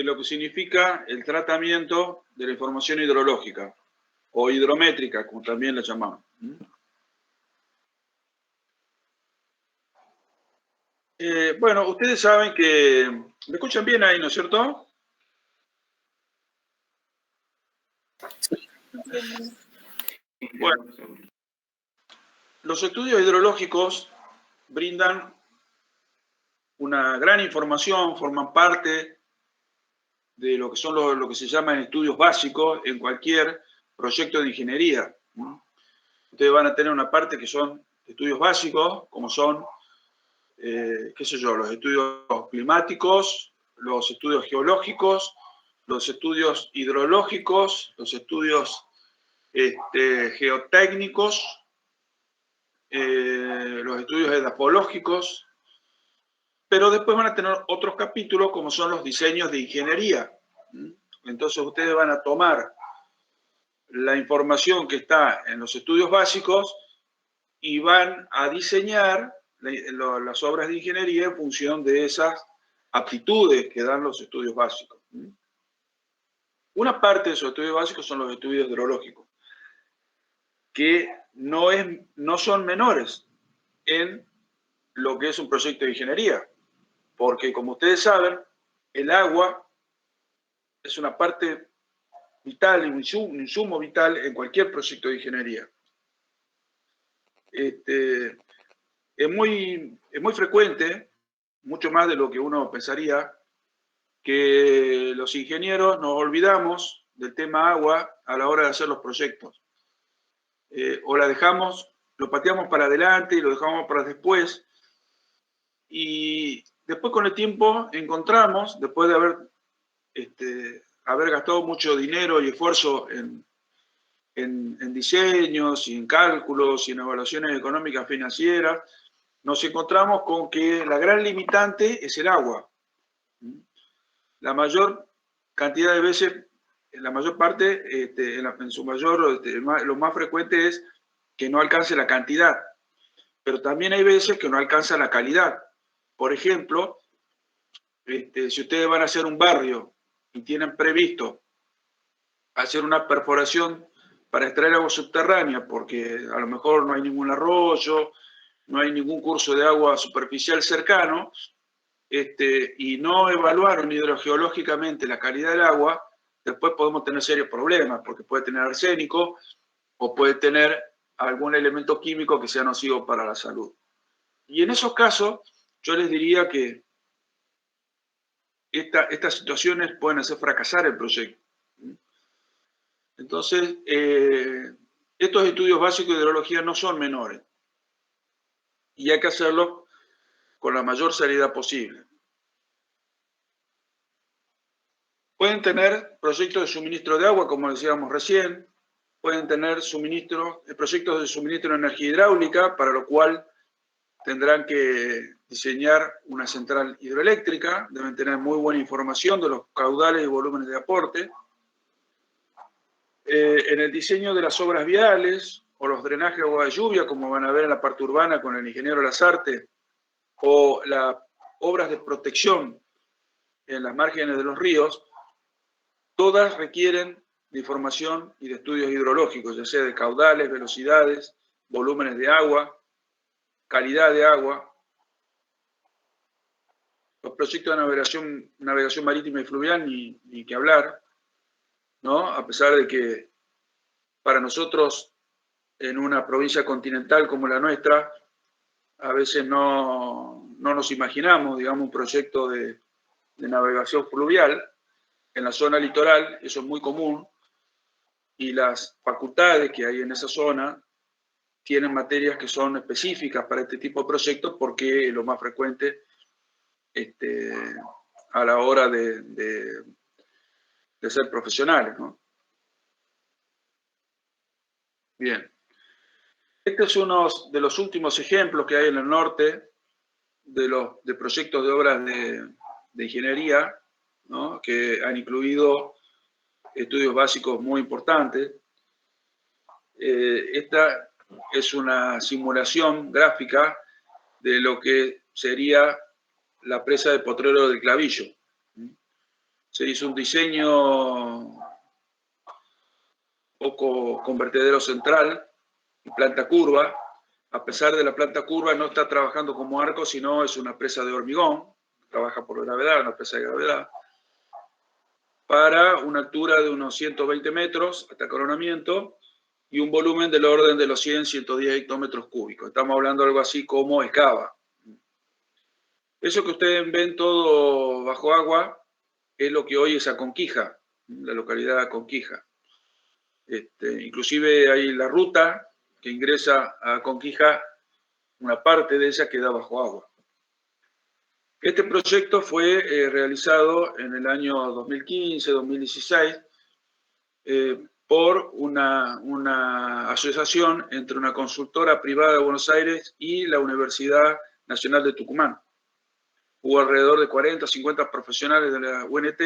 de lo que significa el tratamiento de la información hidrológica, o hidrométrica, como también la llamamos. Bueno, ustedes saben que... ¿Me escuchan bien ahí, no es cierto? Bueno, los estudios hidrológicos brindan una gran información, forman parte de lo que son lo que se llaman estudios básicos en cualquier proyecto de ingeniería. Ustedes van a tener una parte que son estudios básicos, como son, qué sé yo, los estudios climáticos, los estudios geológicos, los estudios hidrológicos, los estudios geotécnicos, los estudios edapológicos, pero después van a tener otros capítulos como son los diseños de ingeniería. Entonces ustedes van a tomar la información que está en los estudios básicos y van a diseñar las obras de ingeniería en función de esas aptitudes que dan los estudios básicos. Una parte de esos estudios básicos son los estudios hidrológicos, que no son menores en lo que es un proyecto de ingeniería, porque como ustedes saben, el agua es una parte vital, un insumo vital en cualquier proyecto de ingeniería. Es muy frecuente, mucho más de lo que uno pensaría, que los ingenieros nos olvidamos del tema agua a la hora de hacer los proyectos. O la dejamos, lo pateamos para adelante y lo dejamos para después. Y después con el tiempo encontramos, después de haber gastado mucho dinero y esfuerzo en diseños y en cálculos y en evaluaciones económicas financieras, nos encontramos con que la gran limitante es el agua. La mayor cantidad de veces, en la mayor parte, en su mayor, lo más frecuente es que no alcance la cantidad, pero también hay veces que no alcanza la calidad. Por ejemplo, si ustedes van a hacer un barrio y tienen previsto hacer una perforación para extraer agua subterránea, porque a lo mejor no hay ningún arroyo, no hay ningún curso de agua superficial cercano, y no evaluaron hidrogeológicamente la calidad del agua, después podemos tener serios problemas, porque puede tener arsénico o puede tener algún elemento químico que sea nocivo para la salud. Y en esos casos, yo les diría que estas situaciones pueden hacer fracasar el proyecto. Entonces, estos estudios básicos de hidrología no son menores y hay que hacerlo con la mayor seriedad posible. Pueden tener proyectos de suministro de agua, como decíamos recién, pueden tener proyectos de suministro de energía hidráulica, para lo cual tendrán que diseñar una central hidroeléctrica, deben tener muy buena información de los caudales y volúmenes de aporte. En el diseño de las obras viales o los drenajes de agua de lluvia, como van a ver en la parte urbana con el ingeniero Lazarte, o las obras de protección en las márgenes de los ríos, todas requieren de información y de estudios hidrológicos, ya sea de caudales, velocidades, volúmenes de agua, calidad de agua. Los proyectos de navegación marítima y fluvial, ni que hablar, ¿no? A pesar de que para nosotros, en una provincia continental como la nuestra, a veces no nos imaginamos, digamos, un proyecto de navegación fluvial. En la zona litoral eso es muy común, y las facultades que hay en esa zona tienen materias que son específicas para este tipo de proyectos, porque es lo más frecuente a la hora de ser profesionales, ¿no? Bien. Este es uno de los últimos ejemplos que hay en el norte de proyectos de obras de ingeniería, ¿no? Que han incluido estudios básicos muy importantes. Esta es una simulación gráfica de lo que sería la presa de Potrero del Clavillo. Se hizo un diseño poco con vertedero central y planta curva. A pesar de la planta curva, no está trabajando como arco, sino es una presa de hormigón, trabaja por gravedad, una presa de gravedad, para una altura de unos 120 metros hasta coronamiento y un volumen del orden de los 100, 110 hectómetros cúbicos. Estamos hablando de algo así como Escava. Eso que ustedes ven todo bajo agua es lo que hoy es Aconquija, la localidad de Aconquija. Inclusive hay la ruta que ingresa a Aconquija, una parte de ella queda bajo agua. Este proyecto fue realizado en el año 2015-2016 por una asociación entre una consultora privada de Buenos Aires y la Universidad Nacional de Tucumán. Hubo alrededor de 40 o 50 profesionales de la UNT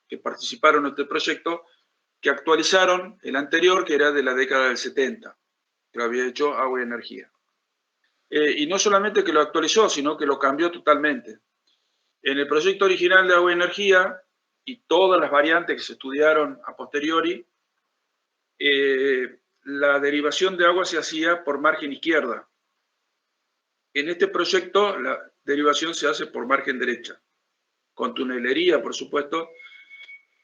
que participaron en este proyecto, que actualizaron el anterior, que era de la década del 70, que lo había hecho Agua y Energía. Y no solamente que lo actualizó, sino que lo cambió totalmente. En el proyecto original de Agua y Energía y todas las variantes que se estudiaron a posteriori, la derivación de agua se hacía por margen izquierda. En este proyecto la derivación se hace por margen derecha, con tunelería, por supuesto,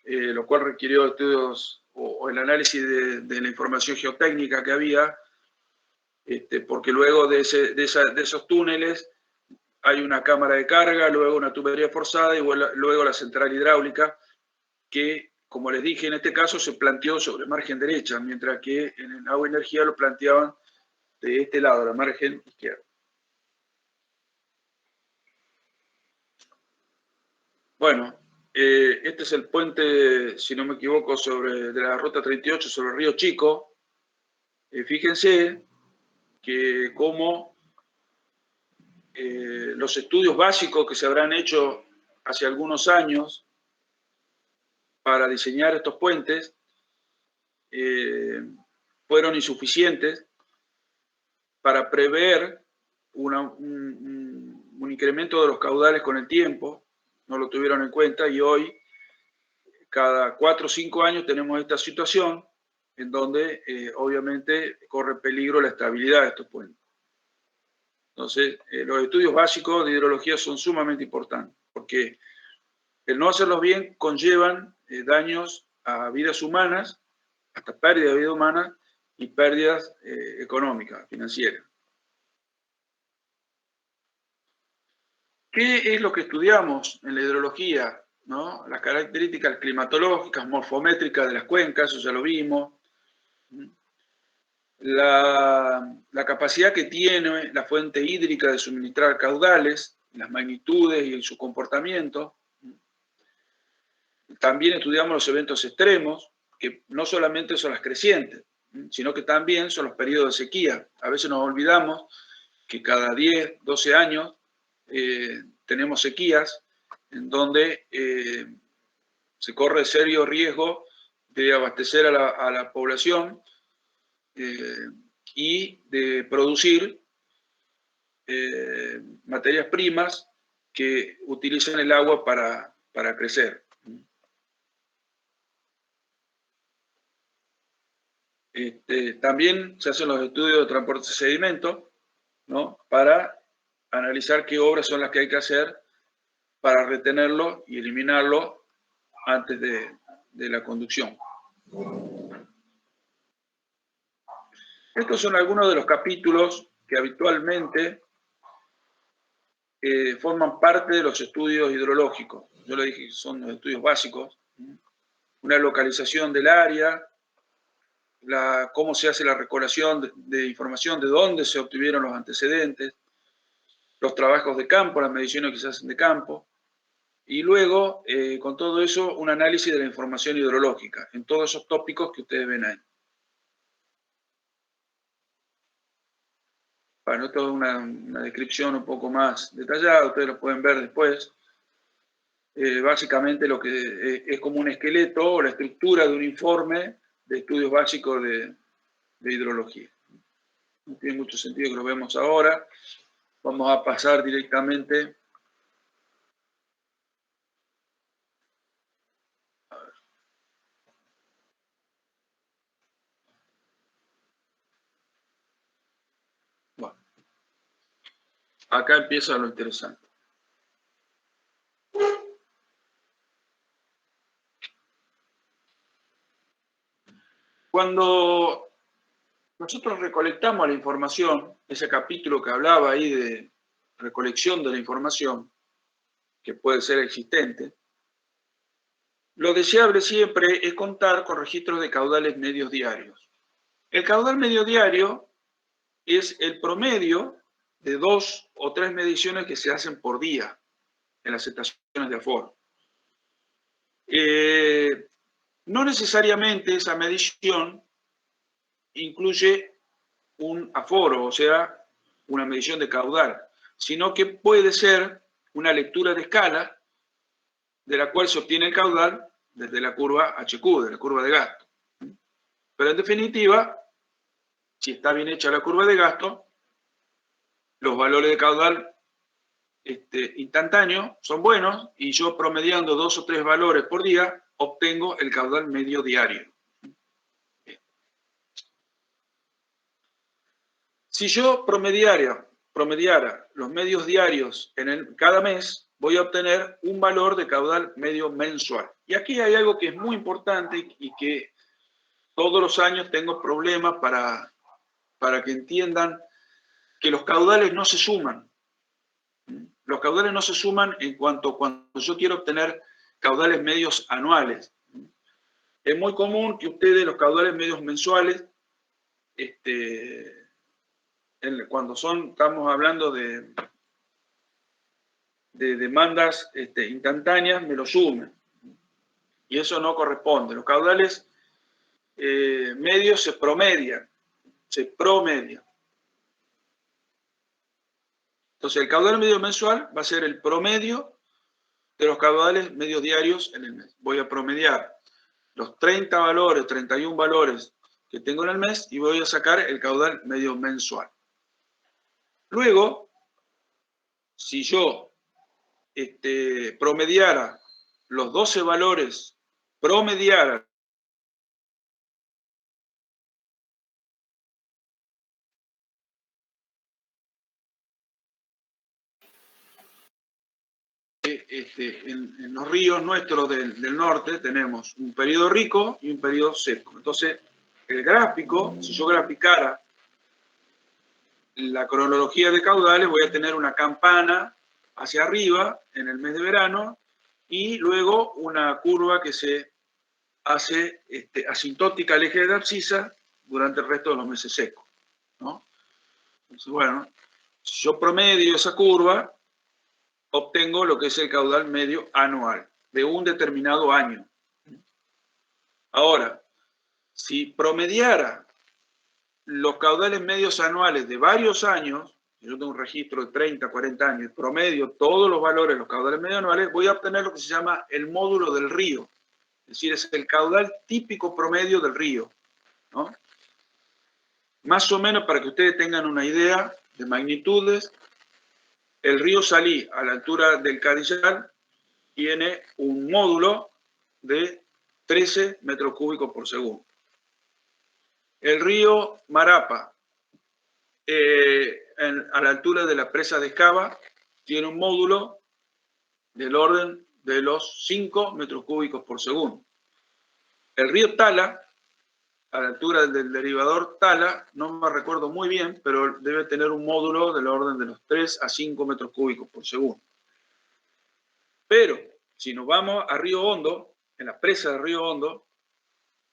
lo cual requirió estudios o el análisis de la información geotécnica que había, porque luego de esos túneles hay una cámara de carga, luego una tubería forzada y luego la central hidráulica, que, como les dije, en este caso se planteó sobre margen derecha, mientras que en el Agua y Energía lo planteaban de este lado, la margen izquierda. Bueno, este es el puente, si no me equivoco, de la Ruta 38 sobre el Río Chico. Fíjense que como los estudios básicos que se habrán hecho hace algunos años para diseñar estos puentes fueron insuficientes para prever un incremento de los caudales con el tiempo. No lo tuvieron en cuenta y hoy, cada 4 o 5 años, tenemos esta situación en donde obviamente corre peligro la estabilidad de estos puentes. Entonces, los estudios básicos de hidrología son sumamente importantes, porque el no hacerlos bien conllevan daños a vidas humanas, hasta pérdida de vida humana y pérdidas económicas, financieras. ¿Qué es lo que estudiamos en la hidrología? ¿No? Las características climatológicas, morfométricas de las cuencas, eso ya lo vimos. La capacidad que tiene la fuente hídrica de suministrar caudales, las magnitudes y su comportamiento. También estudiamos los eventos extremos, que no solamente son las crecientes, sino que también son los periodos de sequía. A veces nos olvidamos que cada 10, 12 años tenemos sequías en donde se corre serio riesgo de abastecer a la población y de producir materias primas que utilizan el agua para crecer. También se hacen los estudios de transporte de sedimentos, ¿no? Para analizar qué obras son las que hay que hacer para retenerlo y eliminarlo antes de la conducción. Estos son algunos de los capítulos que habitualmente forman parte de los estudios hidrológicos. Yo le dije que son los estudios básicos. Una localización del área, cómo se hace la recolección de información, de dónde se obtuvieron los antecedentes, los trabajos de campo, las mediciones que se hacen de campo, y luego, con todo eso, un análisis de la información hidrológica, en todos esos tópicos que ustedes ven ahí. Bueno, esto es una descripción un poco más detallada, ustedes lo pueden ver después. Básicamente lo que es como un esqueleto o la estructura de un informe de estudios básicos de hidrología. No tiene mucho sentido que lo vemos ahora. Vamos a pasar directamente acá empieza lo interesante. Cuando nosotros recolectamos la información, ese capítulo que hablaba ahí de recolección de la información, que puede ser existente, lo deseable siempre es contar con registros de caudales medios diarios. El caudal medio diario es el promedio de 2 o 3 mediciones que se hacen por día en las estaciones de aforo. No necesariamente esa medición incluye un aforo, o sea, una medición de caudal, sino que puede ser una lectura de escala de la cual se obtiene el caudal desde la curva HQ, de la curva de gasto. Pero en definitiva, si está bien hecha la curva de gasto, los valores de caudal instantáneo son buenos y yo promediando 2 o 3 valores por día obtengo el caudal medio diario. Si yo promediara los medios diarios cada mes, voy a obtener un valor de caudal medio mensual. Y aquí hay algo que es muy importante y que todos los años tengo problemas para que entiendan que los caudales no se suman. Los caudales no se suman en cuanto cuando yo quiero obtener caudales medios anuales. Es muy común que ustedes los caudales medios mensuales, cuando estamos hablando de demandas instantáneas, me lo sumen. Y eso no corresponde. Los caudales medios se promedian. Entonces, el caudal medio mensual va a ser el promedio de los caudales medios diarios en el mes. Voy a promediar los 30 valores, 31 valores que tengo en el mes y voy a sacar el caudal medio mensual. Luego, si yo promediara los 12 valores, promediara en los ríos nuestros del norte tenemos un periodo rico y un periodo seco. Entonces, el gráfico, si yo graficara la cronología de caudales, voy a tener una campana hacia arriba en el mes de verano y luego una curva que se hace asintótica al eje de abscisa durante el resto de los meses secos, ¿no? Entonces, bueno, si yo promedio esa curva, obtengo lo que es el caudal medio anual de un determinado año. Ahora, si promediara los caudales medios anuales de varios años, yo tengo un registro de 30, 40 años, promedio todos los valores de los caudales medios anuales, voy a obtener lo que se llama el módulo del río. Es decir, es el caudal típico promedio del río, ¿no? Más o menos para que ustedes tengan una idea de magnitudes, el río Salí, a la altura del Cadillal, tiene un módulo de 13 metros cúbicos por segundo. El río Marapa, a la altura de la presa de Escava, tiene un módulo del orden de los 5 metros cúbicos por segundo. El río Tala, a la altura del derivador Tala, no me recuerdo muy bien, pero debe tener un módulo del orden de los 3 a 5 metros cúbicos por segundo. Pero, si nos vamos a Río Hondo, en la presa de Río Hondo,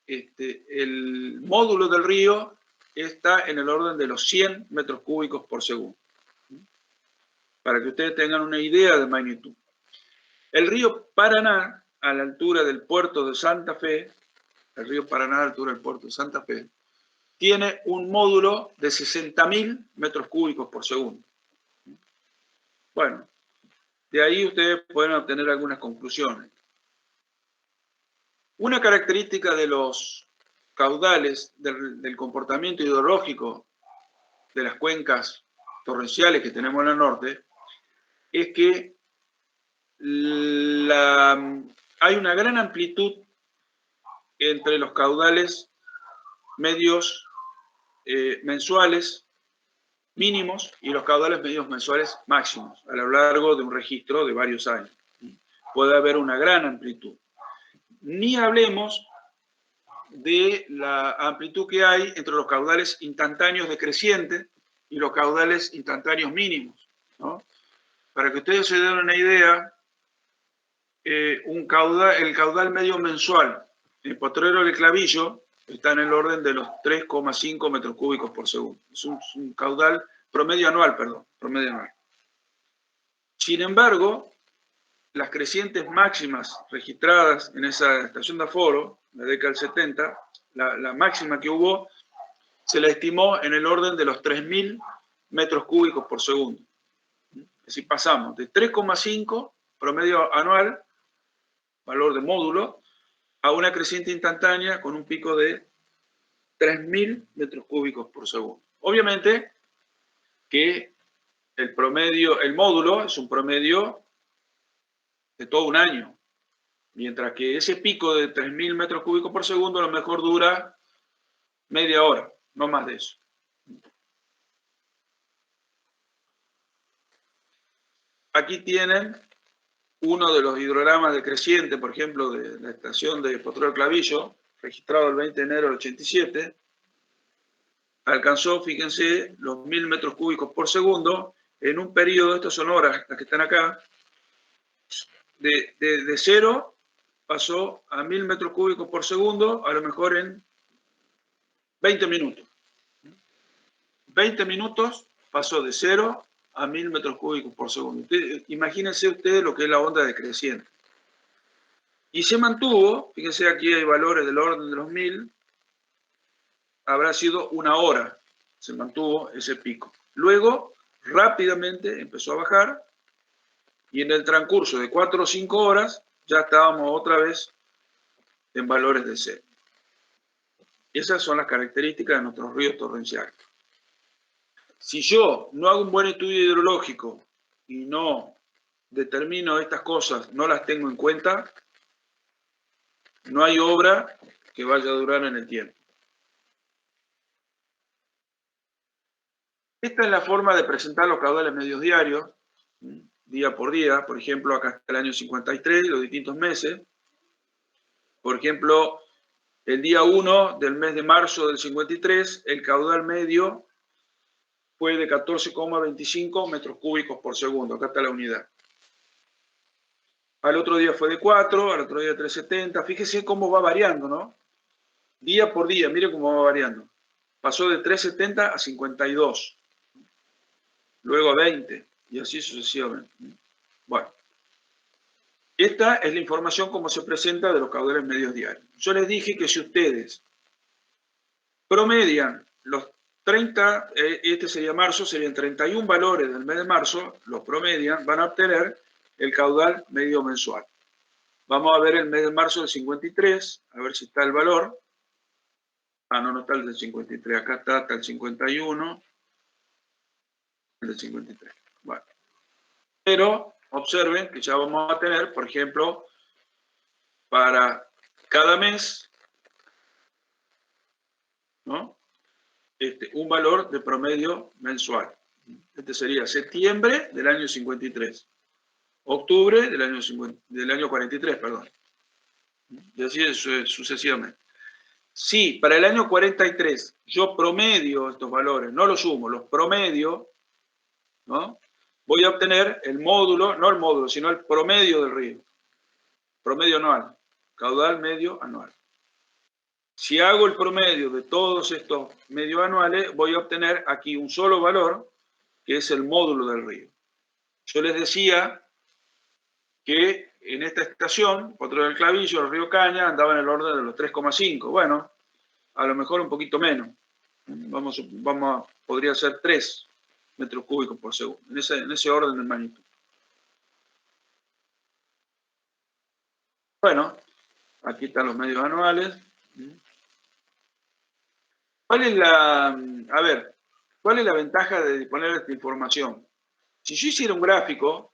el módulo del río está en el orden de los 100 metros cúbicos por segundo. Para que ustedes tengan una idea de magnitud. El río Paraná, a la altura del puerto de Santa Fe, el río Paraná a la altura del puerto de Santa Fe, tiene un módulo de 60.000 metros cúbicos por segundo. Bueno, de ahí ustedes pueden obtener algunas conclusiones. Una característica de los caudales del comportamiento hidrológico de las cuencas torrenciales que tenemos en el norte es que hay una gran amplitud entre los caudales medios mensuales mínimos y los caudales medios mensuales máximos a lo largo de un registro de varios años. Puede haber una gran amplitud. Ni hablemos de la amplitud que hay entre los caudales instantáneos decrecientes y los caudales instantáneos mínimos, ¿no? Para que ustedes se den una idea, el caudal medio mensual en Potrero del Clavillo está en el orden de los 3,5 metros cúbicos por segundo. Es un caudal promedio anual, promedio anual. Sin embargo, las crecientes máximas registradas en esa estación de aforo, la década del 70, la máxima que hubo, se la estimó en el orden de los 3.000 metros cúbicos por segundo. Es decir, pasamos de 3,5 promedio anual, valor de módulo, a una creciente instantánea con un pico de 3.000 metros cúbicos por segundo. Obviamente que el promedio, el módulo es un promedio de todo un año, mientras que ese pico de 3.000 metros cúbicos por segundo a lo mejor dura media hora, no más de eso. Aquí tienen uno de los hidrogramas decrecientes, por ejemplo, de la estación de Potrero Clavillo, registrado el 20 de enero del 87, alcanzó, fíjense, los 1.000 metros cúbicos por segundo en un periodo, estas son horas, las que están acá, de 0 pasó a 1.000 metros cúbicos por segundo, a lo mejor en 20 minutos. 20 minutos pasó de 0 a 1.000 metros cúbicos por segundo. Imagínense ustedes lo que es la onda decreciente. Y se mantuvo, fíjense aquí hay valores del orden de los 1.000, habrá sido una hora, se mantuvo ese pico. Luego, rápidamente empezó a bajar y en el transcurso de 4 o 5 horas ya estábamos otra vez en valores de 0. Esas son las características de nuestros ríos torrenciales. Si yo no hago un buen estudio hidrológico y no determino estas cosas, no las tengo en cuenta, no hay obra que vaya a durar en el tiempo. Esta es la forma de presentar los caudales medios diarios, día por día. Por ejemplo, acá está el año 53, los distintos meses. Por ejemplo, el día 1 del mes de marzo del 53, el caudal medio fue de 14,25 metros cúbicos por segundo. Acá está la unidad. Al otro día fue de 4, al otro día de 3,70. Fíjese cómo va variando, ¿no? Día por día, mire cómo va variando. Pasó de 3,70 a 52. Luego a 20, y así sucesivamente. Bueno, esta es la información como se presenta de los caudales medios diarios. Yo les dije que si ustedes promedian los 30, este sería marzo, serían 31 valores del mes de marzo, los promedian, van a obtener el caudal medio mensual. Vamos a ver el mes de marzo del 53, a ver si está el valor. Ah, no está el del 53, acá está el 51, el del 53. Bueno. Pero observen que ya vamos a tener, por ejemplo, para cada mes, ¿no? Un valor de promedio mensual. Este sería septiembre del año 53, octubre del año 43, perdón. Y así sucesivamente. Si para el año 43 yo promedio estos valores, no los sumo, los promedio, ¿no? Voy a obtener el módulo, no el módulo, sino el promedio del río. Promedio anual, caudal medio anual. Si hago el promedio de todos estos medio anuales, voy a obtener aquí un solo valor, que es el módulo del río. Yo les decía que en esta estación, Potrero del Clavillo, el río Caña, andaba en el orden de los 3,5. Bueno, a lo mejor un poquito menos. Podría ser 3 metros cúbicos por segundo, en ese orden de magnitud. Bueno, aquí están los medios anuales. ¿Cuál es la ventaja de disponer de esta información? Si yo hiciera un gráfico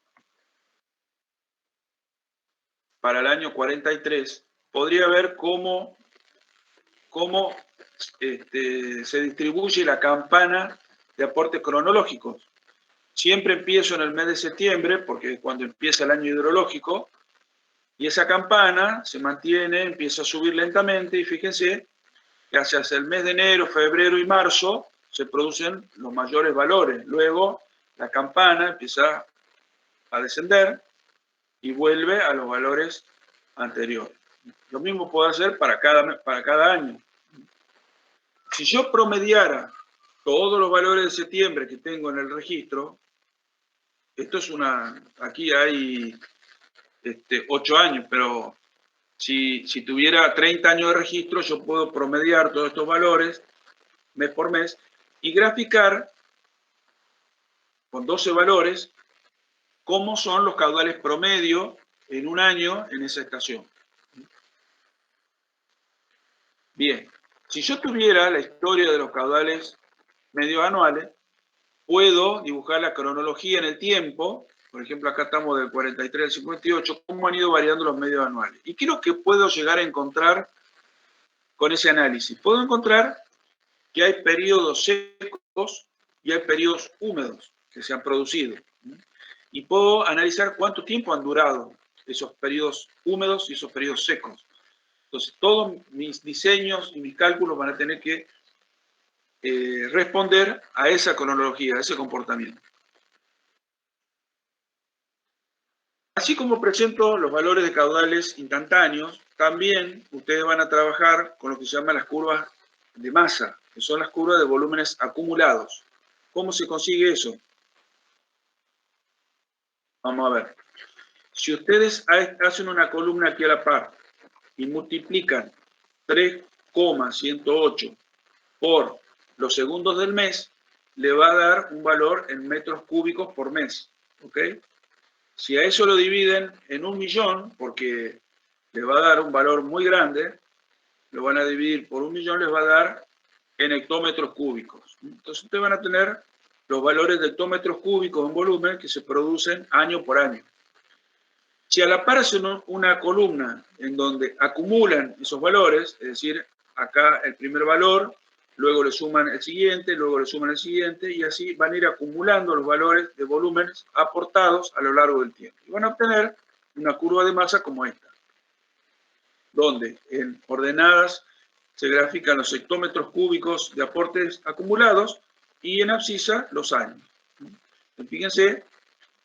para el año 43, podría ver cómo se distribuye la campana de aportes cronológicos. Siempre empiezo en el mes de septiembre, porque es cuando empieza el año hidrológico, y esa campana se mantiene, empieza a subir lentamente, y fíjense que hacia el mes de enero, febrero y marzo se producen los mayores valores. Luego la campana empieza a descender y vuelve a los valores anteriores. Lo mismo puedo hacer para cada año. Si yo promediara todos los valores de septiembre que tengo en el registro, esto es aquí hay 8 años, pero si tuviera 30 años de registro, yo puedo promediar todos estos valores mes por mes y graficar con 12 valores cómo son los caudales promedio en un año en esa estación. Bien, si yo tuviera la historia de los caudales medio anuales, puedo dibujar la cronología en el tiempo. Por ejemplo, acá estamos del 43 al 58, cómo han ido variando los medios anuales. ¿Y qué es lo que puedo llegar a encontrar con ese análisis? Puedo encontrar que hay periodos secos y hay periodos húmedos que se han producido. Y puedo analizar cuánto tiempo han durado esos periodos húmedos y esos periodos secos. Entonces, todos mis diseños y mis cálculos van a tener que responder a esa cronología, a ese comportamiento. Así como presento los valores de caudales instantáneos, también ustedes van a trabajar con lo que se llaman las curvas de masa, que son las curvas de volúmenes acumulados. ¿Cómo se consigue eso? Vamos a ver. Si ustedes hacen una columna aquí a la par y multiplican 3,108 por los segundos del mes, le va a dar un valor en metros cúbicos por mes. ¿Ok? Si a eso lo dividen en 1.000.000, porque le va a dar un valor muy grande, lo van a dividir por 1.000.000, les va a dar en hectómetros cúbicos. Entonces ustedes van a tener los valores de hectómetros cúbicos en volumen que se producen año por año. Si a la par hacen una columna en donde acumulan esos valores, es decir, acá el primer valor, luego le suman el siguiente, luego le suman el siguiente, y así van a ir acumulando los valores de volúmenes aportados a lo largo del tiempo. Y van a obtener una curva de masa como esta, donde en ordenadas se grafican los hectómetros cúbicos de aportes acumulados y en abscisa los años. Fíjense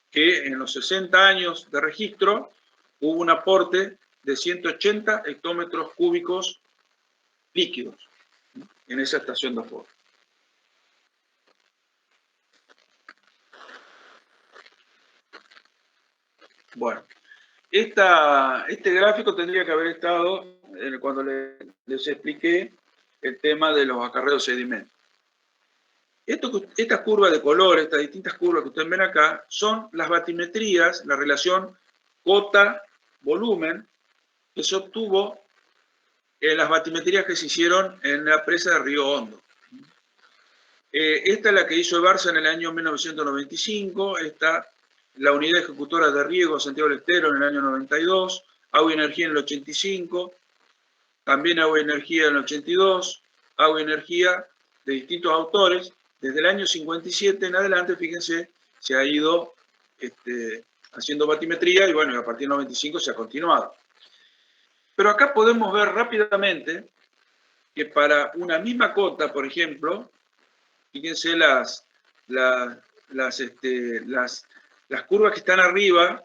que en los 60 años de registro hubo un aporte de 180 hectómetros cúbicos líquidos en esa estación de aporte. Bueno, este gráfico tendría que haber estado cuando les expliqué el tema de los acarreos de sedimentos. Estas curvas de color, estas distintas curvas que ustedes ven acá, son las batimetrías, la relación cota-volumen que se obtuvo en las batimetrías que se hicieron en la presa de Río Hondo. Esta es la que hizo Barça en el año 1995, la unidad ejecutora de riego Santiago del Estero en el año 92, Agua y Energía en el 85, también Agua y Energía en el 82, Agua y Energía de distintos autores. Desde el año 57 en adelante, fíjense, se ha ido haciendo batimetría y bueno, a partir del 95 se ha continuado. Pero acá podemos ver rápidamente que para una misma cota, por ejemplo, fíjense las curvas que están arriba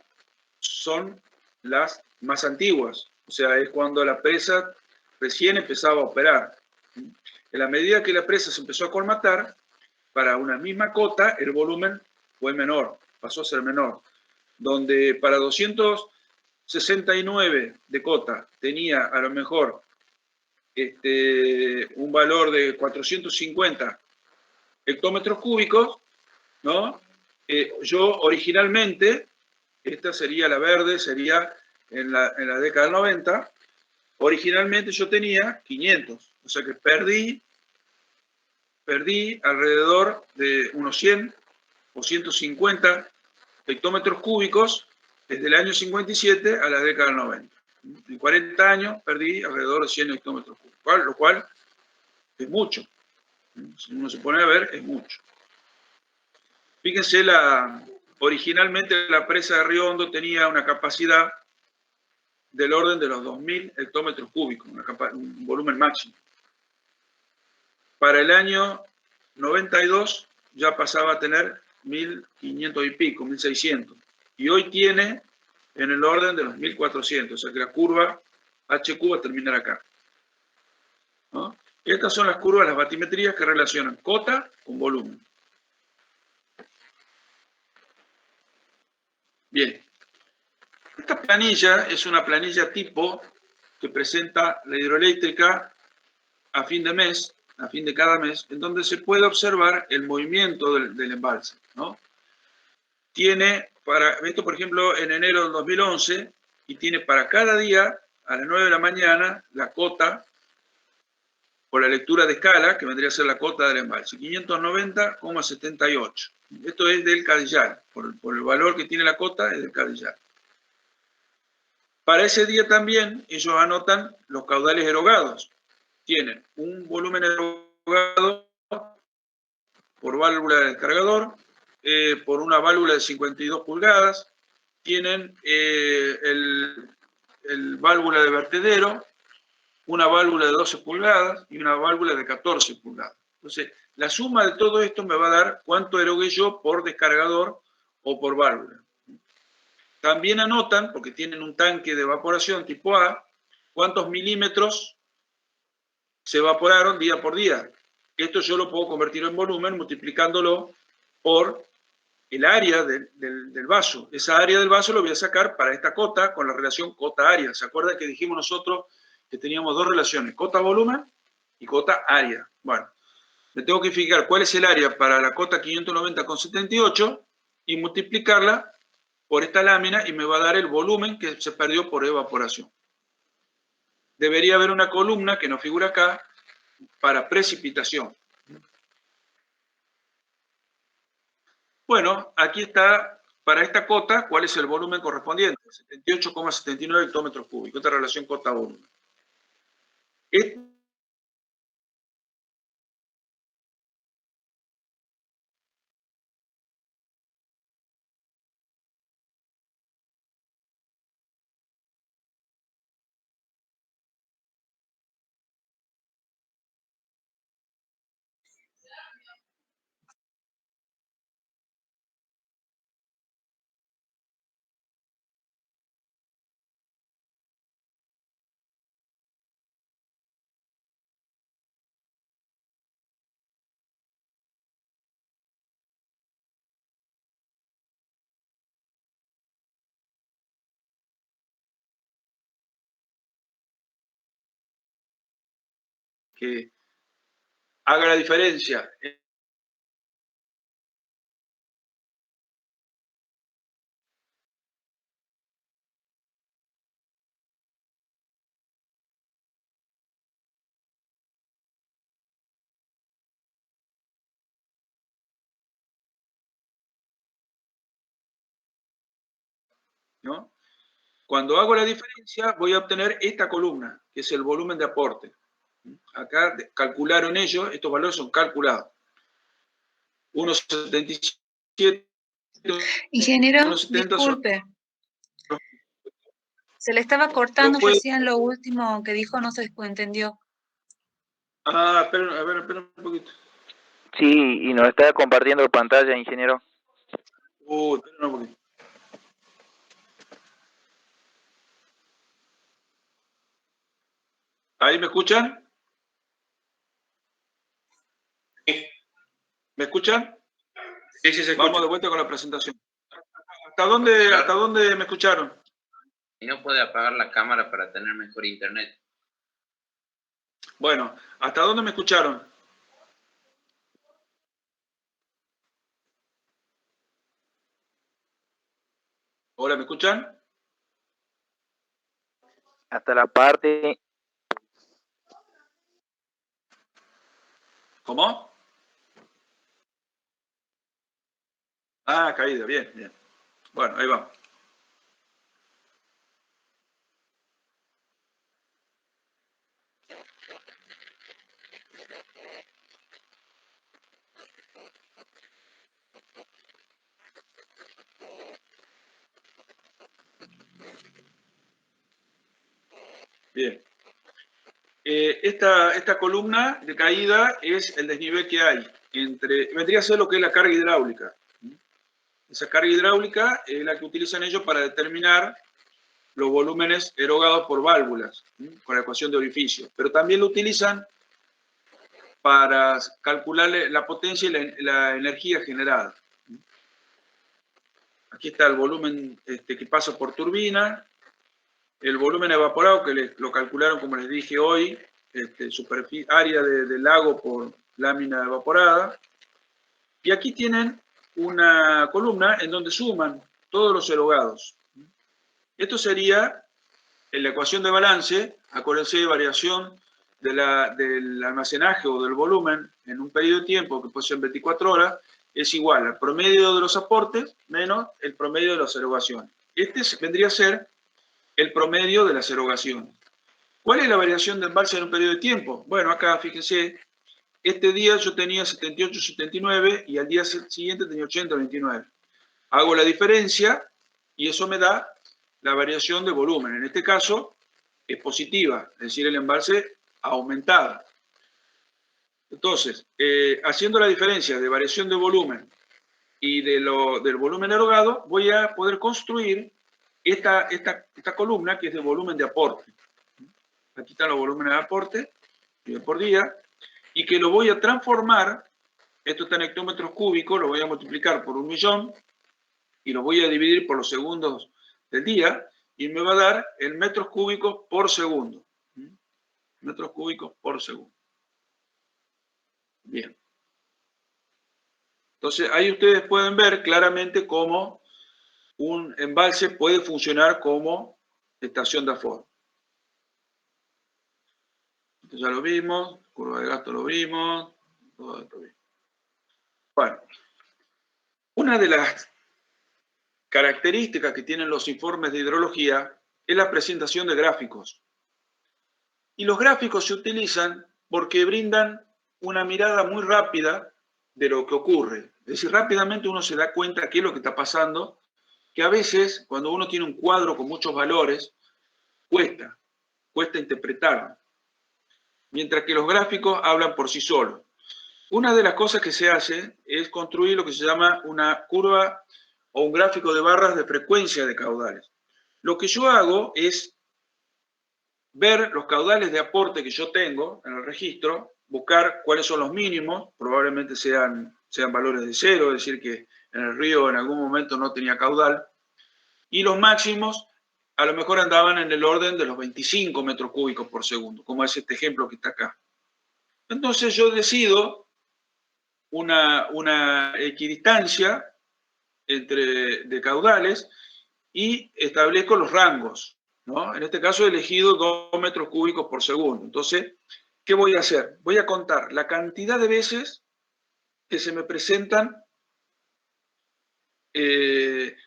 son las más antiguas. O sea, es cuando la presa recién empezaba a operar. En la medida que la presa se empezó a colmatar, para una misma cota el volumen fue menor, pasó a ser menor. Donde para 269 de cota tenía a lo mejor un valor de 450 hectómetros cúbicos, ¿no? Yo originalmente, esta sería la verde, sería en la década del 90, originalmente yo tenía 500, o sea que perdí alrededor de unos 100 o 150 hectómetros cúbicos desde el año 57 a la década del 90. En 40 años perdí alrededor de 100 hectómetros cúbicos, lo cual es mucho. Si uno se pone a ver, es mucho. Fíjense, originalmente la presa de Río Hondo tenía una capacidad del orden de los 2.000 hectómetros cúbicos, un volumen máximo. Para el año 92 ya pasaba a tener 1.500 y pico, 1.600. Y hoy tiene en el orden de los 1.400, o sea que la curva HQ va a terminar acá, ¿no? Estas son las curvas, las batimetrías que relacionan cota con volumen. Bien. Esta planilla es una planilla tipo que presenta la hidroeléctrica a fin de mes, a fin de cada mes, en donde se puede observar el movimiento del embalse, ¿no? Tiene para esto, por ejemplo, en enero del 2011, y tiene para cada día, a las 9 de la mañana, la cota, por la lectura de escala, que vendría a ser la cota del embalse, 590,78. Esto es del Cadillal, por el valor que tiene la cota, es del Cadillal. Para ese día también ellos anotan los caudales erogados. Tienen un volumen erogado por válvula de descargador, por una válvula de 52 pulgadas, tienen el válvula de vertedero, una válvula de 12 pulgadas y una válvula de 14 pulgadas. Entonces, la suma de todo esto me va a dar cuánto erogué yo por descargador o por válvula. También anotan, porque tienen un tanque de evaporación tipo A, cuántos milímetros se evaporaron día por día. Esto yo lo puedo convertir en volumen multiplicándolo por el área del vaso. Esa área del vaso lo voy a sacar para esta cota con la relación cota-área. ¿Se acuerdan que dijimos nosotros que teníamos dos relaciones, cota-volumen y cota-área? Bueno, me tengo que fijar cuál es el área para la cota 590,78 y multiplicarla por esta lámina y me va a dar el volumen que se perdió por evaporación. Debería haber una columna que no figura acá para precipitación. Bueno, aquí está para esta cota cuál es el volumen correspondiente, 78,79 hectómetros cúbicos, esta relación cota-volumen. Que haga la diferencia. ¿No? Cuando hago la diferencia, voy a obtener esta columna, que es el volumen de aporte. Acá calcularon ellos, estos valores son calculados. 1,77. Ingeniero, 1,70 son. disculpe. Se le estaba cortando recién lo último que dijo, no se entendió. Ah, espera, a ver, espera un poquito. Sí, y nos está compartiendo pantalla, ingeniero. Espera un poquito. ¿Ahí me escuchan? ¿Me escuchan? Sí, se escucha. Vamos de vuelta con la presentación. ¿Hasta dónde me escucharon? Y no puede apagar la cámara para tener mejor internet. Bueno, ¿hasta dónde me escucharon? Hola, ¿me escuchan? Hasta la parte... ¿Cómo? Ah, caída, bien, bien. Bueno, ahí vamos. Bien. Esta columna de caída es el desnivel que hay vendría a ser lo que es la carga hidráulica. Esa carga hidráulica es la que utilizan ellos para determinar los volúmenes erogados por válvulas, con la ecuación de orificio. Pero también lo utilizan para calcular la potencia y la energía generada. Aquí está el volumen que pasa por turbina, el volumen evaporado que lo calcularon, como les dije hoy, área del lago por lámina evaporada. Y aquí tienen una columna en donde suman todos los erogados. Esto sería en la ecuación de balance, acuérdense de variación del almacenaje o del volumen en un periodo de tiempo que puede ser 24 horas, es igual al promedio de los aportes menos el promedio de las erogaciones. Este vendría a ser el promedio de las erogaciones. ¿Cuál es la variación de embalse en un periodo de tiempo? Bueno, acá fíjense, este día yo tenía 78, 79 y al día siguiente tenía 80, 29. Hago la diferencia y eso me da la variación de volumen. En este caso es positiva, es decir, el embalse aumentada. Entonces, haciendo la diferencia de variación de volumen y del volumen erogado, voy a poder construir esta columna que es de volumen de aporte. Aquí están los volúmenes de aporte por día, y que lo voy a transformar, esto está en hectómetros cúbicos, lo voy a multiplicar por 1.000.000 y lo voy a dividir por los segundos del día, y me va a dar en metros cúbicos por segundo. Metros cúbicos por segundo. Bien. Entonces, ahí ustedes pueden ver claramente cómo un embalse puede funcionar como estación de aforo. Esto ya lo vimos, curva de gasto lo vimos, todo esto lo vimos. Bueno, una de las características que tienen los informes de hidrología es la presentación de gráficos. Y los gráficos se utilizan porque brindan una mirada muy rápida de lo que ocurre. Es decir, rápidamente uno se da cuenta de qué es lo que está pasando, que a veces, cuando uno tiene un cuadro con muchos valores, cuesta interpretarlo. Mientras que los gráficos hablan por sí solos. Una de las cosas que se hace es construir lo que se llama una curva o un gráfico de barras de frecuencia de caudales. Lo que yo hago es ver los caudales de aporte que yo tengo en el registro, buscar cuáles son los mínimos, probablemente sean valores de cero, es decir, que en el río en algún momento no tenía caudal, y los máximos a lo mejor andaban en el orden de los 25 metros cúbicos por segundo, como es este ejemplo que está acá. Entonces yo decido una equidistancia de caudales y establezco los rangos, ¿no? En este caso he elegido 2 metros cúbicos por segundo. Entonces, ¿qué voy a hacer? Voy a contar la cantidad de veces que se me presentan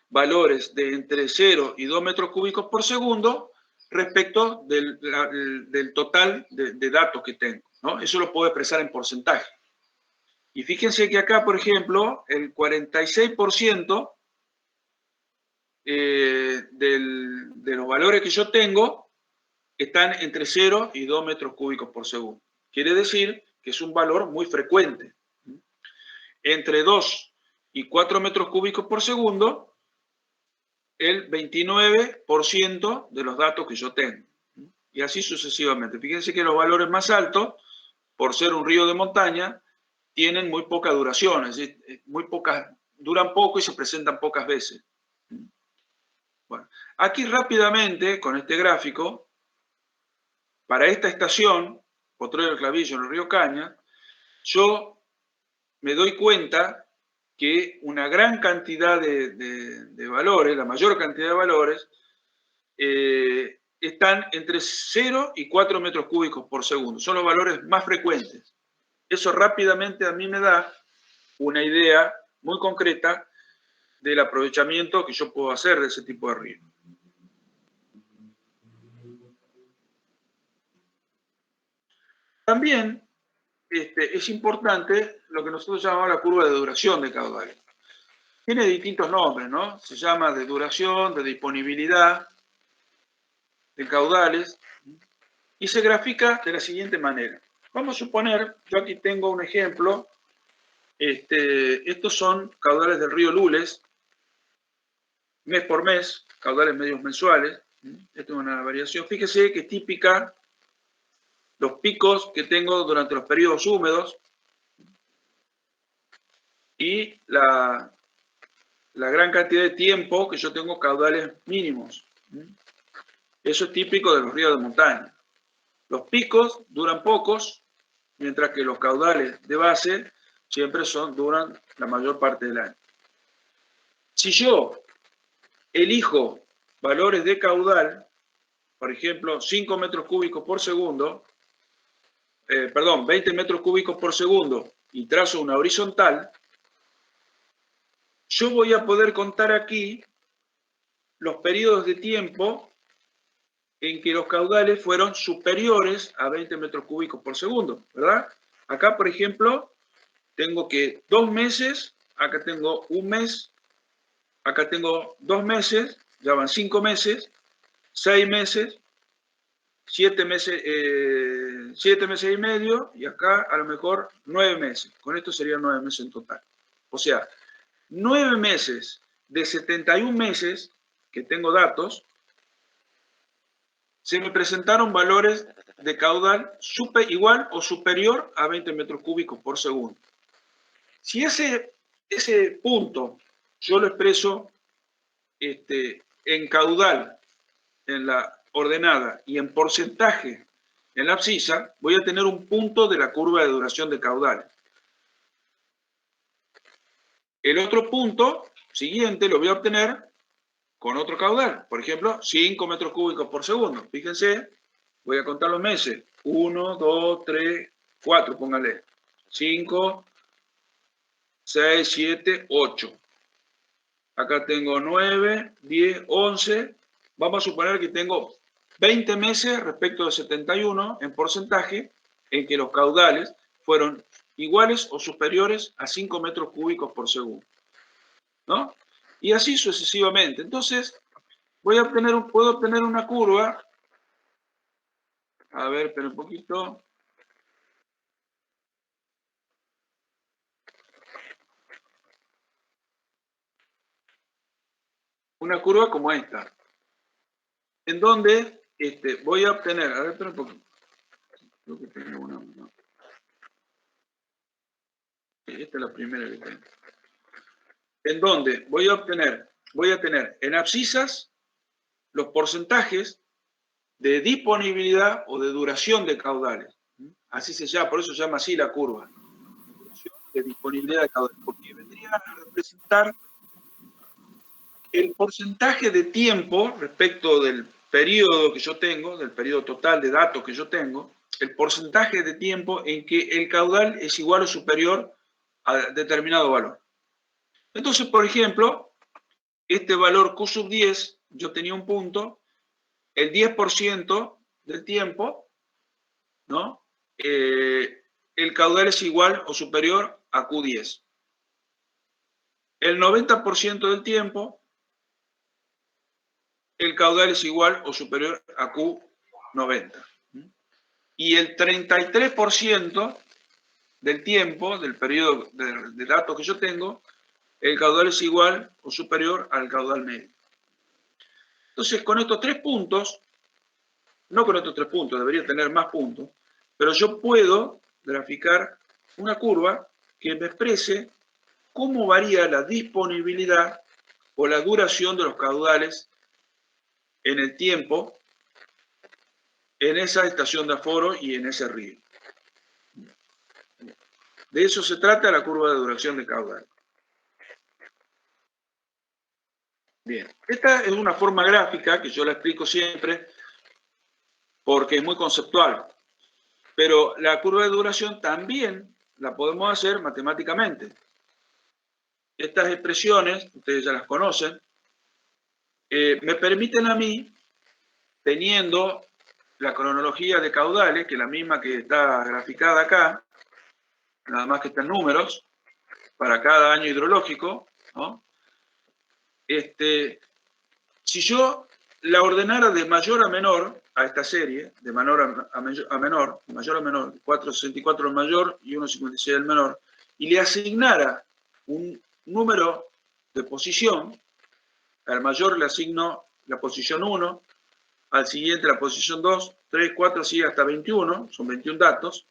valores de entre 0 y 2 metros cúbicos por segundo respecto del total de datos que tengo, ¿no? Eso lo puedo expresar en porcentaje. Y fíjense que acá, por ejemplo, el 46% de los valores que yo tengo están entre 0 y 2 metros cúbicos por segundo. Quiere decir que es un valor muy frecuente. Entre 2 y 4 metros cúbicos por segundo, el 29% de los datos que yo tengo. Y así sucesivamente. Fíjense que los valores más altos, por ser un río de montaña, tienen muy poca duración, es decir, duran poco y se presentan pocas veces. Bueno, aquí rápidamente, con este gráfico, para esta estación, Potrero del Clavillo en el río Caña, yo me doy cuenta que una gran cantidad de valores, la mayor cantidad de valores, están entre 0 y 4 metros cúbicos por segundo. Son los valores más frecuentes. Eso rápidamente a mí me da una idea muy concreta del aprovechamiento que yo puedo hacer de ese tipo de río. También es importante lo que nosotros llamamos la curva de duración de caudales. Tiene distintos nombres, ¿no? Se llama de duración, de disponibilidad, de caudales. y se grafica de la siguiente manera. Vamos a suponer, yo aquí tengo un ejemplo, estos son caudales del río Lules, mes por mes, caudales medios mensuales. Esto es una variación. Fíjese que es típica los picos que tengo durante los periodos húmedos y la gran cantidad de tiempo que yo tengo caudales mínimos. Eso es típico de los ríos de montaña. Los picos duran pocos, mientras que los caudales de base siempre duran la mayor parte del año. Si yo elijo valores de caudal, por ejemplo, 5 metros cúbicos por segundo, 20 metros cúbicos por segundo, y trazo una horizontal, yo voy a poder contar aquí los periodos de tiempo en que los caudales fueron superiores a 20 metros cúbicos por segundo, ¿verdad? Acá, por ejemplo, tengo que 2 meses, acá tengo un mes, acá tengo 2 meses, ya van 5 meses, 6 meses, 7 meses, 7 meses y medio, y acá a lo mejor 9 meses. Con esto serían 9 meses en total. O sea, 9 meses de 71 meses que tengo datos, se me presentaron valores de caudal igual o superior a 20 metros cúbicos por segundo. Si ese punto yo lo expreso en caudal, en la ordenada, y en porcentaje en la abscisa, voy a tener un punto de la curva de duración de caudales. El otro punto siguiente lo voy a obtener con otro caudal. Por ejemplo, 5 metros cúbicos por segundo. Fíjense, voy a contar los meses. 1, 2, 3, 4, póngale. 5, 6, 7, 8. Acá tengo 9, 10, 11. Vamos a suponer que tengo 20 meses respecto de 71 en porcentaje en que los caudales fueron iguales o superiores a 5 metros cúbicos por segundo, ¿no? Y así sucesivamente. Entonces, puedo obtener una curva. A ver, espera un poquito. Una curva como esta, en donde voy a obtener, a ver, espera un poquito. Creo que tengo una. No. Esta es la primera que tengo. En donde voy a tener en abscisas los porcentajes de disponibilidad o de duración de caudales. Así se llama, por eso se llama así la curva. Duración de disponibilidad de caudales, porque vendría a representar el porcentaje de tiempo respecto del periodo que yo tengo, del periodo total de datos que yo tengo, el porcentaje de tiempo en que el caudal es igual o superior a determinado valor. Entonces, por ejemplo, este valor Q sub 10, yo tenía un punto, el 10% del tiempo, ¿no? El caudal es igual o superior a Q10. El 90% del tiempo, el caudal es igual o superior a Q90. Y el 33% del tiempo, del periodo de datos que yo tengo, el caudal es igual o superior al caudal medio. Entonces, con estos 3 puntos, no con estos 3 puntos, debería tener más puntos, pero yo puedo graficar una curva que me exprese cómo varía la disponibilidad o la duración de los caudales en el tiempo en esa estación de aforo y en ese río. De eso se trata la curva de duración de caudal. Bien, esta es una forma gráfica que yo la explico siempre porque es muy conceptual, pero la curva de duración también la podemos hacer matemáticamente. Estas expresiones, ustedes ya las conocen, me permiten a mí, teniendo la cronología de caudales, que es la misma que está graficada acá, nada más que están números, para cada año hidrológico, ¿no? Si yo la ordenara de mayor a menor, a esta serie, de menor a menor, de mayor a menor, 4,64 el mayor y 1,56 el menor, y le asignara un número de posición, al mayor le asigno la posición 1, al siguiente la posición 2, 3, 4, sigue hasta 21, son 21 datos,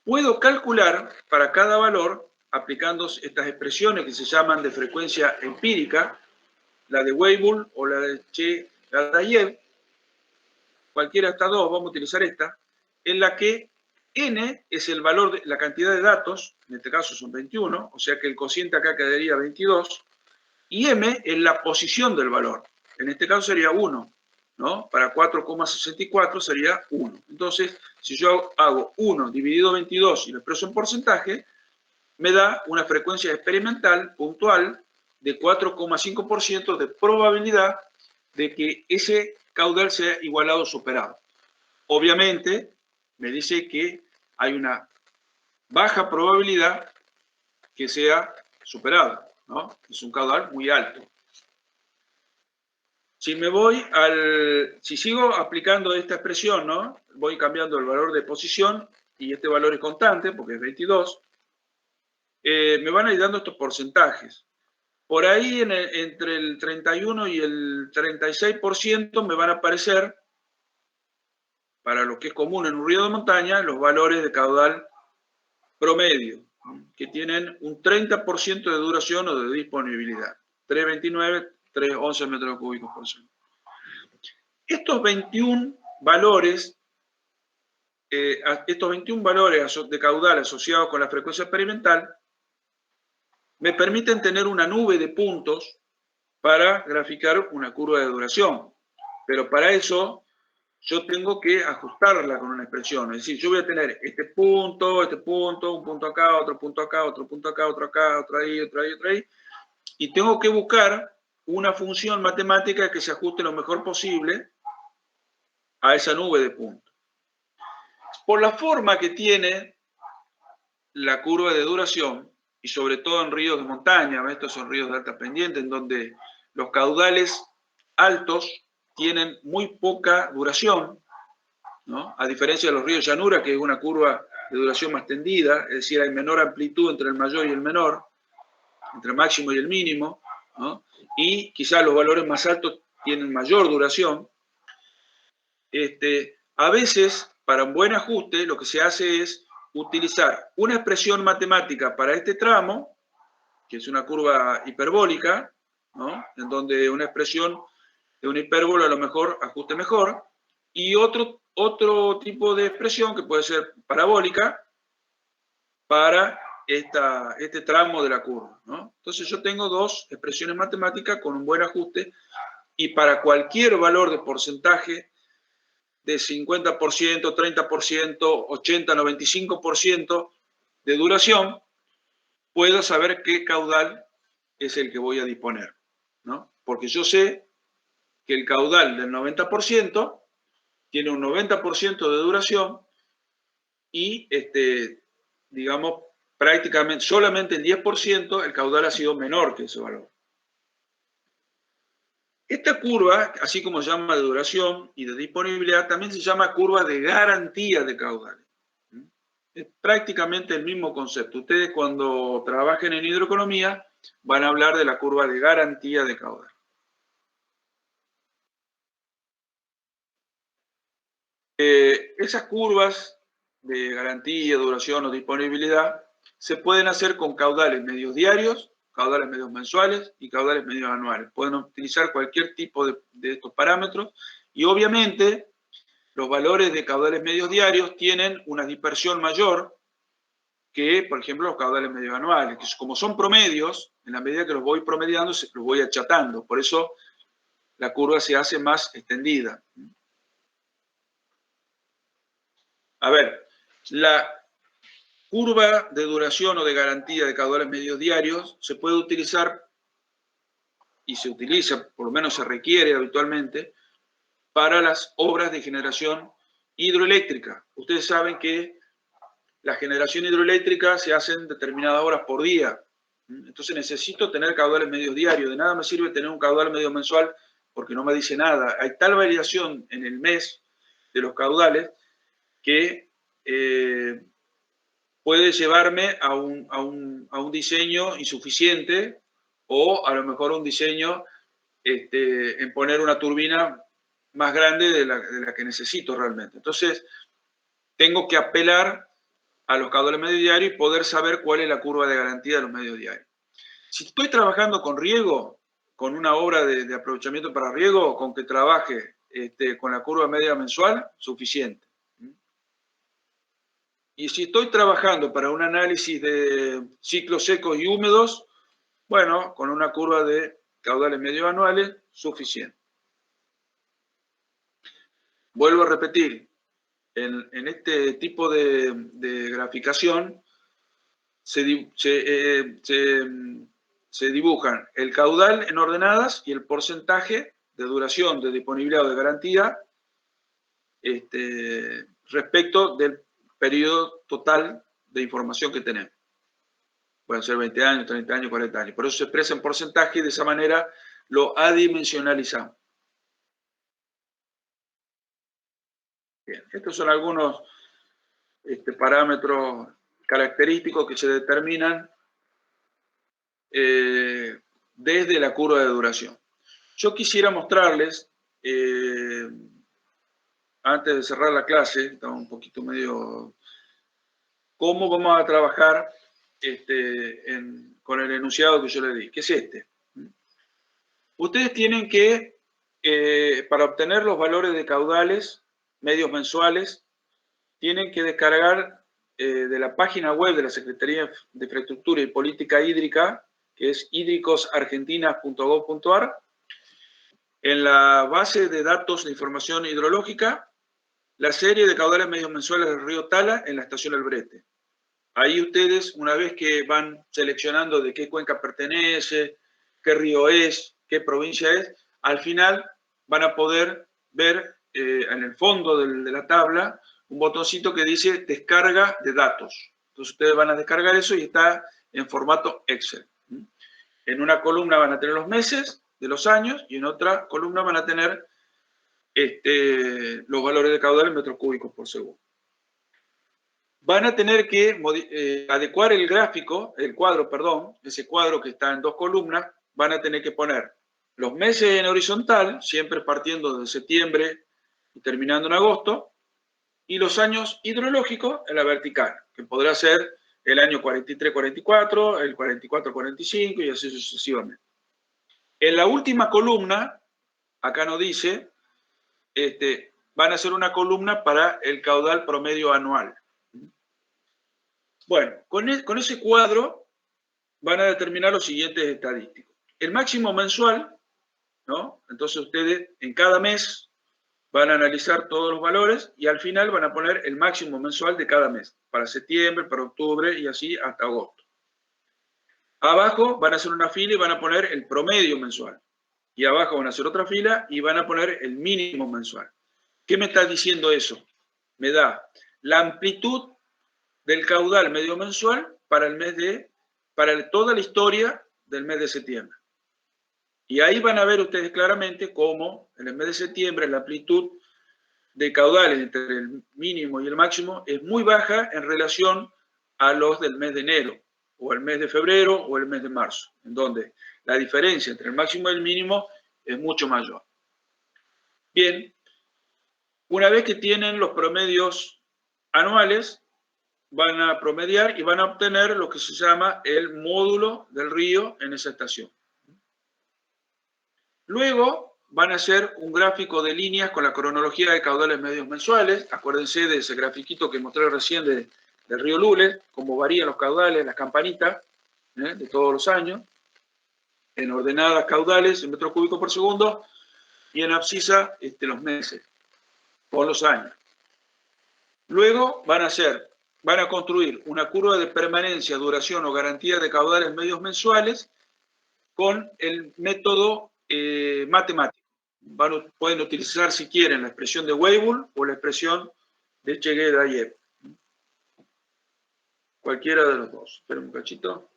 puedo calcular para cada valor, aplicando estas expresiones que se llaman de frecuencia empírica, la de Weibull o la de Che-Gadayev, cualquiera de estas dos, vamos a utilizar esta, en la que n es el valor de la cantidad de datos, en este caso son 21, o sea que el cociente acá quedaría 22, y m es la posición del valor, en este caso sería 1, ¿no? Para 4,64 sería 1. Entonces, si yo hago 1 dividido 22 y lo expreso en porcentaje, me da una frecuencia experimental puntual de 4,5% de probabilidad de que ese caudal sea igualado o superado. Obviamente, me dice que hay una baja probabilidad que sea superado, ¿no? Es un caudal muy alto. Si sigo aplicando esta expresión, ¿no? Voy cambiando el valor de posición y este valor es constante porque es 22, me van a ir dando estos porcentajes. Por ahí, entre el 31 y el 36% me van a aparecer, para lo que es común en un río de montaña, los valores de caudal promedio, que tienen un 30% de duración o de disponibilidad. 3,29, 3,11 metros cúbicos por segundo. Estos 21 valores de caudal asociados con la frecuencia experimental me permiten tener una nube de puntos para graficar una curva de duración. Pero para eso yo tengo que ajustarla con una expresión. Es decir, yo voy a tener este punto, un punto acá, otro punto acá, otro punto acá, otro acá, otro ahí, otro ahí, otro ahí. Y tengo que buscar una función matemática que se ajuste lo mejor posible a esa nube de puntos. Por la forma que tiene la curva de duración, y sobre todo en ríos de montaña, estos son ríos de alta pendiente, en donde los caudales altos tienen muy poca duración, ¿no? A diferencia de los ríos de llanura, que es una curva de duración más tendida, es decir, hay menor amplitud entre el mayor y el menor, entre el máximo y el mínimo, ¿no? Y quizás los valores más altos tienen mayor duración. A veces, para un buen ajuste, lo que se hace es utilizar una expresión matemática para este tramo, que es una curva hiperbólica, ¿no? En donde una expresión de una hipérbola a lo mejor ajuste mejor, y otro tipo de expresión que puede ser parabólica para este tramo de la curva, ¿no? Entonces yo tengo dos expresiones matemáticas con un buen ajuste, y para cualquier valor de porcentaje de 50%, 30%, 80%, 95% de duración, puedo saber qué caudal es el que voy a disponer, ¿no? Porque yo sé que el caudal del 90% tiene un 90% de duración y, digamos, prácticamente solamente el 10% el caudal ha sido menor que ese valor. Esta curva, así como se llama de duración y de disponibilidad, también se llama curva de garantía de caudales. Es prácticamente el mismo concepto. Ustedes cuando trabajen en hidroeconomía van a hablar de la curva de garantía de caudal. Esas curvas de garantía, duración o disponibilidad se pueden hacer con caudales medios diarios, caudales medios mensuales y caudales medios anuales. Pueden utilizar cualquier tipo de estos parámetros y obviamente los valores de caudales medios diarios tienen una dispersión mayor que, por ejemplo, los caudales medios anuales, que como son promedios, en la medida que los voy promediando, los voy achatando. Por eso la curva se hace más extendida. A ver, la curva de duración o de garantía de caudales medios diarios se puede utilizar, y se utiliza, por lo menos se requiere habitualmente, para las obras de generación hidroeléctrica. Ustedes saben que la generación hidroeléctrica se hacen determinadas horas por día. Entonces necesito tener caudales medios diarios. De nada me sirve tener un caudal medio mensual porque no me dice nada. Hay tal variación en el mes de los caudales que puede llevarme a un diseño insuficiente o a lo mejor un diseño en poner una turbina más grande de la que necesito realmente. Entonces, tengo que apelar a los caudales medio diarios y poder saber cuál es la curva de garantía de los medios diarios. Si estoy trabajando con riego, con una obra de aprovechamiento para riego, con que trabaje con la curva media mensual, suficiente. Y si estoy trabajando para un análisis de ciclos secos y húmedos, bueno, con una curva de caudales medio anuales, suficiente. Vuelvo a repetir, en este tipo de graficación se dibujan el caudal en ordenadas y el porcentaje de duración, de disponibilidad o de garantía respecto del periodo total de información que tenemos. Pueden ser 20 años, 30 años, 40 años. Por eso se expresa en porcentaje y de esa manera lo adimensionalizamos. Bien, estos son algunos parámetros característicos que se determinan desde la curva de duración. Yo quisiera mostrarles, antes de cerrar la clase, estaba un poquito medio, cómo vamos a trabajar con el enunciado que yo le di, que es este. Ustedes tienen que, para obtener los valores de caudales medios mensuales, tienen que descargar de la página web de la Secretaría de Infraestructura y Política Hídrica, que es hidricosargentinas.gov.ar, en la base de datos de información hidrológica, la serie de caudales medios mensuales del río Tala en la estación El Brete. Ahí ustedes, una vez que van seleccionando de qué cuenca pertenece, qué río es, qué provincia es, al final van a poder ver en el fondo de la tabla un botoncito que dice descarga de datos. Entonces ustedes van a descargar eso y está en formato Excel. En una columna van a tener los meses de los años y en otra columna van a tener los valores de caudal en metros cúbicos por segundo. Van a tener que adecuar el gráfico, ese cuadro que está en dos columnas, van a tener que poner los meses en horizontal, siempre partiendo de septiembre y terminando en agosto, y los años hidrológicos en la vertical, que podrá ser el año 43-44, el 44-45 y así sucesivamente. En la última columna, acá nos dice, van a hacer una columna para el caudal promedio anual. Bueno, con ese cuadro van a determinar los siguientes estadísticos. El máximo mensual, ¿no? Entonces ustedes en cada mes van a analizar todos los valores y al final van a poner el máximo mensual de cada mes, para septiembre, para octubre y así hasta agosto. Abajo van a hacer una fila y van a poner el promedio mensual. Y abajo van a hacer otra fila y van a poner el mínimo mensual. ¿Qué me está diciendo eso? Me da la amplitud del caudal medio mensual para toda la historia del mes de septiembre. Y ahí van a ver ustedes claramente cómo en el mes de septiembre la amplitud de caudales entre el mínimo y el máximo es muy baja en relación a los del mes de enero, o el mes de febrero, o el mes de marzo, en donde la diferencia entre el máximo y el mínimo es mucho mayor. Bien, una vez que tienen los promedios anuales, van a promediar y van a obtener lo que se llama el módulo del río en esa estación. Luego van a hacer un gráfico de líneas con la cronología de caudales medios mensuales. Acuérdense de ese grafiquito que mostré recién del río Lules, cómo varían los caudales, las campanitas de todos los años, en ordenadas caudales en metros cúbicos por segundo y en abscisa los meses por los años. Luego van a construir una curva de permanencia, duración o garantía de caudales medios mensuales con el método matemático. Pueden utilizar, si quieren, la expresión de Weibull o la expresión de Chegué-Dayev. Cualquiera de los dos. Esperen un cachito.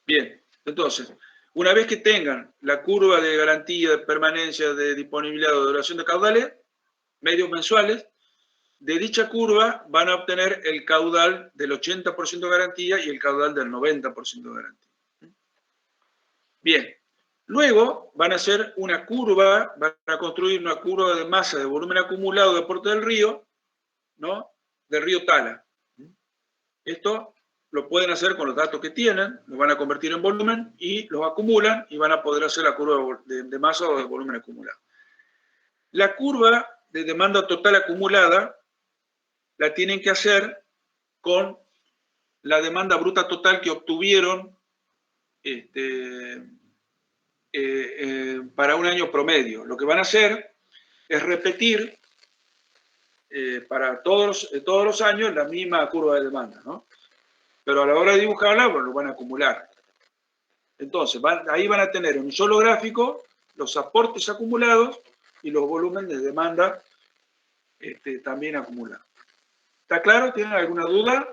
Bien, entonces, una vez que tengan la curva de garantía, de permanencia, de disponibilidad o de duración de caudales, medios mensuales, de dicha curva van a obtener el caudal del 80% de garantía y el caudal del 90% de garantía. Bien, luego van a hacer una curva, van a construir una curva de masa de volumen acumulado de Puerto del Río, ¿no? Del río Tala. Esto lo pueden hacer con los datos que tienen, lo van a convertir en volumen y los acumulan y van a poder hacer la curva de masa o de volumen acumulado. La curva de demanda total acumulada la tienen que hacer con la demanda bruta total que obtuvieron para un año promedio. Lo que van a hacer es repetir para todos los años la misma curva de demanda, ¿no? Pero a la hora de dibujarla, bueno, lo van a acumular. Entonces, ahí van a tener en un solo gráfico los aportes acumulados y los volúmenes de demanda también acumulados. ¿Está claro? ¿Tienen alguna duda?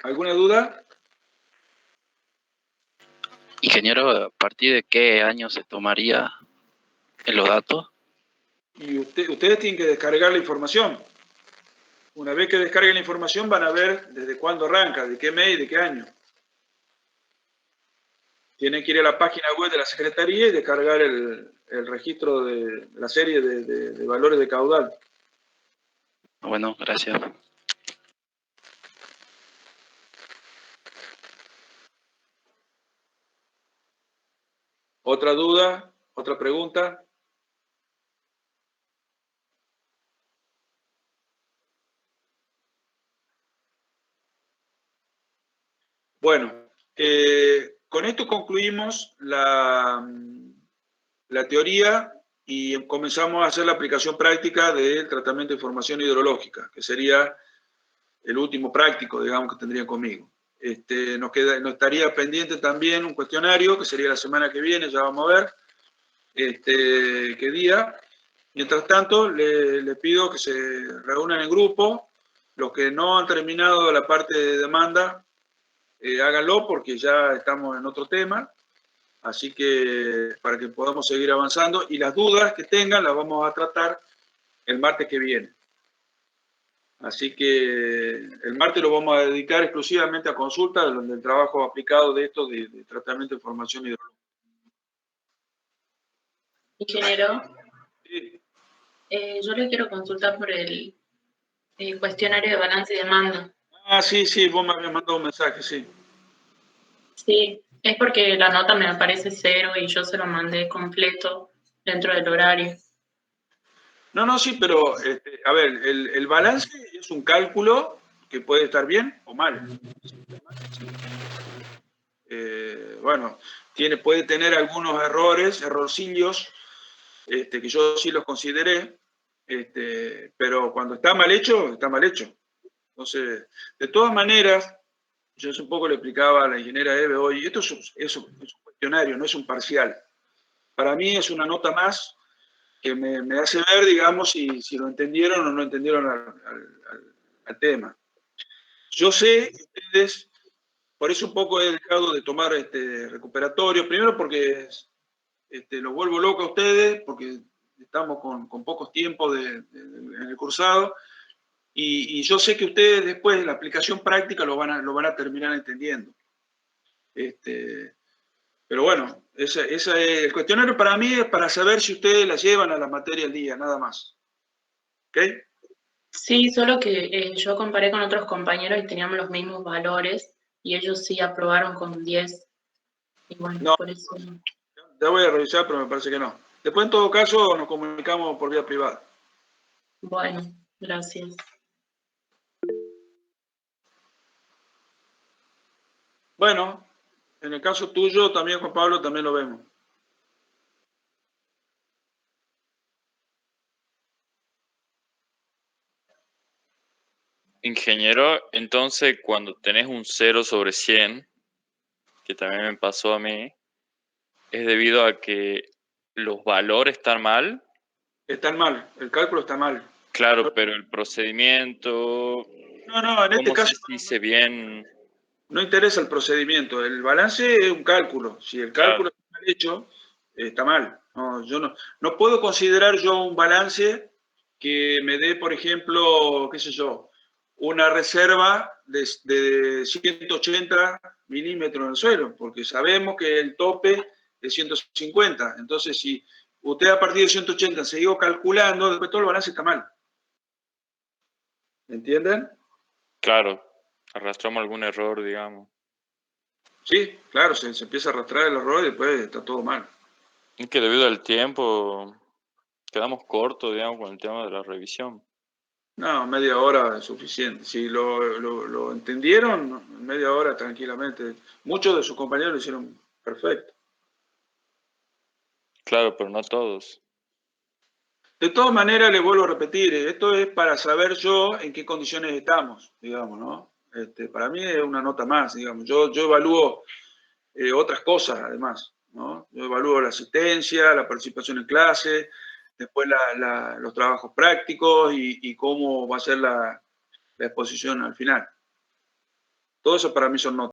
¿Alguna duda? Ingeniero, ¿a partir de qué año se tomaría en los datos? Y ustedes tienen que descargar la información. Una vez que descarguen la información van a ver desde cuándo arranca, de qué mes y de qué año. Tienen que ir a la página web de la Secretaría y descargar el registro de la serie de valores de caudal. Bueno, gracias. ¿Otra duda? ¿Otra pregunta? Bueno, con esto concluimos la teoría y comenzamos a hacer la aplicación práctica del tratamiento de información hidrológica, que sería el último práctico, digamos, que tendrían conmigo. Nos estaría pendiente también un cuestionario, que sería la semana que viene, ya vamos a ver qué día. Mientras tanto, le pido que se reúnan en grupo. Los que no han terminado la parte de demanda, háganlo porque ya estamos en otro tema. Así que para que podamos seguir avanzando. Y las dudas que tengan las vamos a tratar el martes que viene. Así que el martes lo vamos a dedicar exclusivamente a consultas del trabajo aplicado de esto de tratamiento de información hidrológica. Ingeniero, Sí. yo le quiero consultar por el cuestionario de balance y demanda. Ah, sí, vos me habías mandado un mensaje, sí. Sí, es porque la nota me aparece 0 y yo se lo mandé completo dentro del horario. No, sí, pero a ver, el balance es un cálculo que puede estar bien o mal. Bueno, puede tener algunos errorcillos, que yo sí los consideré, pero cuando está mal hecho, está mal hecho. Entonces, de todas maneras, yo hace un poco le explicaba a la ingeniera Eve hoy, esto es un cuestionario, no es un parcial. Para mí es una nota más que me hace ver, digamos, si lo entendieron o no entendieron al tema. Yo sé que ustedes, por eso un poco he dejado de tomar recuperatorios, primero porque los vuelvo loco a ustedes, porque estamos con pocos tiempos en el cursado, y yo sé que ustedes después en la aplicación práctica lo van a terminar entendiendo. Pero bueno, el cuestionario para mí es para saber si ustedes la llevan a la materia al día, nada más. ¿Ok? Sí, solo que yo comparé con otros compañeros y teníamos los mismos valores y ellos sí aprobaron con 10. Y bueno, No, por eso. ya voy a revisar, pero me parece que no. Después, en todo caso, nos comunicamos por vía privada. Bueno, gracias. Bueno, en el caso tuyo, también, Juan Pablo, también lo vemos. Ingeniero, entonces cuando tenés un 0 sobre 100, que también me pasó a mí, es debido a que los valores están mal. Están mal, el cálculo está mal. Claro, pero el procedimiento, No, en este ¿cómo caso se dice bien? no interesa el procedimiento. El balance es un cálculo. Si el cálculo está mal hecho, está mal. No, yo no puedo considerar yo un balance que me dé, por ejemplo, qué sé yo, una reserva de 180 milímetros en el suelo, porque sabemos que el tope es 150. Entonces, si usted a partir de 180 siguió calculando, después todo el balance está mal. ¿Me entienden? Claro, arrastramos algún error, digamos. Sí, claro, se empieza a arrastrar el error y después está todo mal. Es que debido al tiempo quedamos cortos, digamos, con el tema de la revisión. No, media hora es suficiente. Si lo entendieron, media hora tranquilamente. Muchos de sus compañeros lo hicieron perfecto. Claro, pero no todos. De todas maneras, les vuelvo a repetir, esto es para saber yo en qué condiciones estamos, digamos, ¿no? Para mí es una nota más, digamos. Yo evalúo otras cosas, además, ¿no? Yo evalúo la asistencia, la participación en clase, después los trabajos prácticos y cómo va a ser la exposición al final. Todo eso para mí son notas.